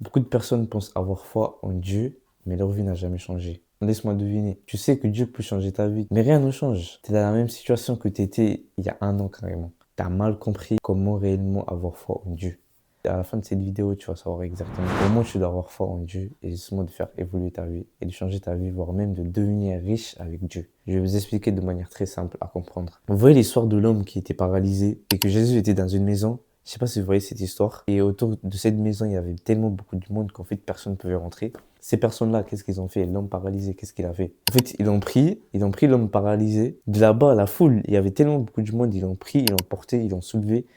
Beaucoup de personnes pensent avoir foi en Dieu, mais leur vie n'a jamais changé. Laisse-moi deviner. Tu sais que Dieu peut changer ta vie, mais rien ne change. Tu es dans la même situation que tu étais il y a un an carrément. Tu as mal compris comment réellement avoir foi en Dieu. À la fin de cette vidéo, tu vas savoir exactement comment tu dois avoir foi en Dieu et justement de faire évoluer ta vie et de changer ta vie, voire même de devenir riche avec Dieu. Je vais vous expliquer de manière très simple à comprendre. Vous voyez l'histoire de l'homme qui était paralysé et que Jésus était dans une maison. Je sais pas si vous voyez cette histoire. Et autour de cette maison, il y avait tellement beaucoup de monde qu'en fait, personne ne pouvait rentrer. Ces personnes-là, qu'est-ce qu'ils ont fait? L'homme paralysé, qu'est-ce qu'il a fait? En fait, ils ont pris l'homme paralysé. De là-bas, la foule, il y avait tellement beaucoup de monde, ils l'ont pris, ils l'ont porté, ils l'ont soulevé,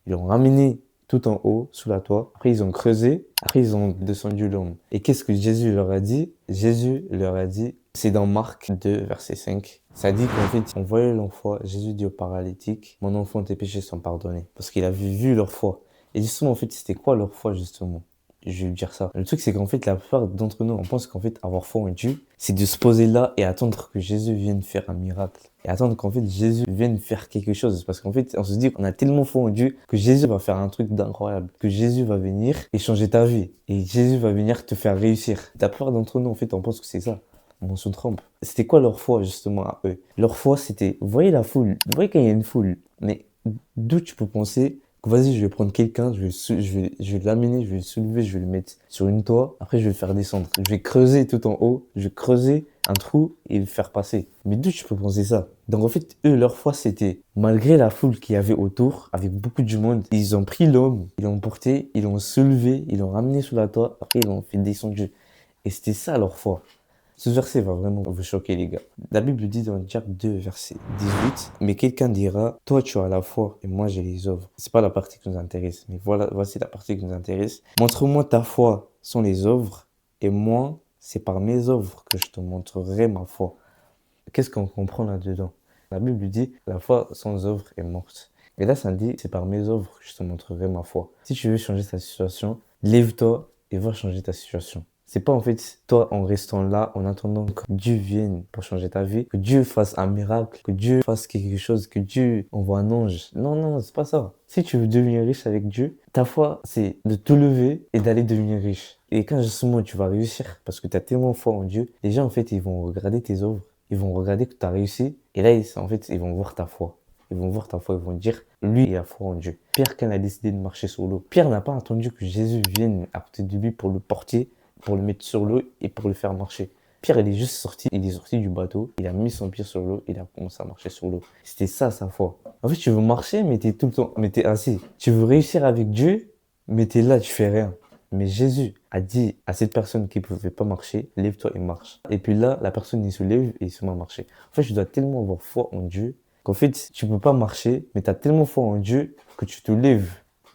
ils l'ont ramené tout en haut, sous la toit. Après, ils ont creusé. Après, ils ont descendu l'homme. Et qu'est-ce que Jésus leur a dit? Jésus leur a dit, c'est dans Marc 2, verset 5. Ça dit qu'en fait, on voyait leur foi. Jésus dit au paralytique, mon enfant, tes péchés sont pardonnés. Parce qu'il avait vu leur foi. Et justement, en fait, c'était quoi leur foi, justement? Je vais vous dire ça. Le truc, c'est qu'en fait, la plupart d'entre nous, on pense qu'en fait, avoir foi en Dieu, c'est de se poser là et attendre que Jésus vienne faire un miracle. Et attendre qu'en fait, Jésus vienne faire quelque chose. Parce qu'en fait, on se dit qu'on a tellement foi en Dieu que Jésus va faire un truc d'incroyable. Que Jésus va venir et changer ta vie. Et Jésus va venir te faire réussir. La plupart d'entre nous, en fait, on pense que c'est ça. On se trompe. C'était quoi leur foi, justement, à eux? Leur foi, c'était, vous voyez la foule, vous voyez quand il y a une foule, mais d'où tu peux penser que vas-y, je vais prendre quelqu'un, je vais l'amener, je vais le soulever, je vais le mettre sur une toit, après je vais le faire descendre. Je vais creuser tout en haut, je vais creuser un trou et le faire passer. Mais d'où tu peux penser ça? Donc en fait, eux, leur foi, c'était, malgré la foule qu'il y avait autour, avec beaucoup de monde, ils ont pris l'homme, ils l'ont porté, ils l'ont soulevé, ils l'ont ramené sur la toit, après ils l'ont fait descendre. Et c'était ça leur foi. Ce verset va vraiment vous choquer, les gars. La Bible dit dans Jacques 2, verset 18, mais quelqu'un dira, toi tu as la foi et moi j'ai les œuvres. C'est pas la partie qui nous intéresse, mais voilà, voici la partie qui nous intéresse. Montre-moi ta foi sans les œuvres et moi, c'est par mes œuvres que je te montrerai ma foi. Qu'est-ce qu'on comprend là-dedans? La Bible dit, la foi sans œuvre est morte. Et là, ça dit, c'est par mes œuvres que je te montrerai ma foi. Si tu veux changer ta situation, lève-toi et va changer ta situation. C'est pas en fait toi en restant là, en attendant que Dieu vienne pour changer ta vie, que Dieu fasse un miracle, que Dieu fasse quelque chose, que Dieu envoie un ange. Non, non, c'est pas ça. Si tu veux devenir riche avec Dieu, ta foi, c'est de te lever et d'aller devenir riche. Et quand justement tu vas réussir, parce que tu as tellement foi en Dieu, les gens en fait, ils vont regarder tes œuvres, ils vont regarder que tu as réussi, et là, en fait, ils vont voir ta foi. Ils vont voir ta foi, ils vont dire, lui, il a foi en Dieu. Pierre, quand il a décidé de marcher sur l'eau, Pierre n'a pas attendu que Jésus vienne à côté de lui pour le porter, pour le mettre sur l'eau et pour le faire marcher. Pierre, il est juste sorti, il est sorti du bateau, il a mis son pied sur l'eau, il a commencé à marcher sur l'eau. C'était ça, sa foi. En fait, tu veux marcher, mais t'es tout le temps, mais t'es assis. Tu veux réussir avec Dieu, mais t'es là, tu fais rien. Mais Jésus a dit à cette personne qui ne pouvait pas marcher, lève-toi et marche. Et puis là, la personne, il se lève et il se met à marcher. En fait, tu dois tellement avoir foi en Dieu qu'en fait, tu peux pas marcher, mais tu as tellement foi en Dieu que tu te lèves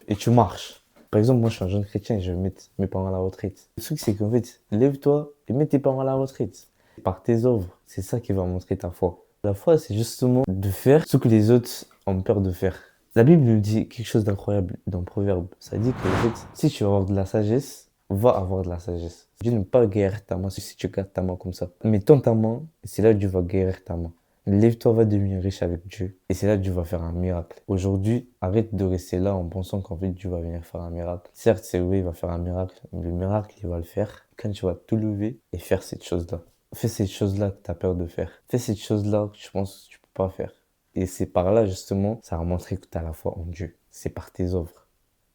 et tu marches. Par exemple, moi, je suis un jeune chrétien et je vais mettre mes parents à la retraite. Le truc, c'est qu'en fait, lève-toi et mets tes parents à la retraite. Par tes œuvres, c'est ça qui va montrer ta foi. La foi, c'est justement de faire ce que les autres ont peur de faire. La Bible nous dit quelque chose d'incroyable dans Proverbe. Ça dit que, en fait, si tu veux avoir de la sagesse, va avoir de la sagesse. Dieu ne pas guérir ta main si tu gardes ta main comme ça. Mais tends ta main, et c'est là que Dieu va guérir ta main. Lève-toi, va devenir riche avec Dieu. Et c'est là que Dieu va faire un miracle. Aujourd'hui, arrête de rester là en pensant qu'en fait Dieu va venir faire un miracle. Certes, c'est vrai, il va faire un miracle. Mais le miracle, il va le faire quand tu vas te lever et faire cette chose-là. Fais cette chose-là que tu as peur de faire. Fais cette chose-là que tu penses que tu peux pas faire. Et c'est par là, justement, ça va montrer que tu as la foi en Dieu. C'est par tes œuvres.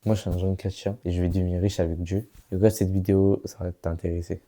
Moi, je suis un jeune chrétien et je vais devenir riche avec Dieu. Et regarde cette vidéo, ça va t'intéresser.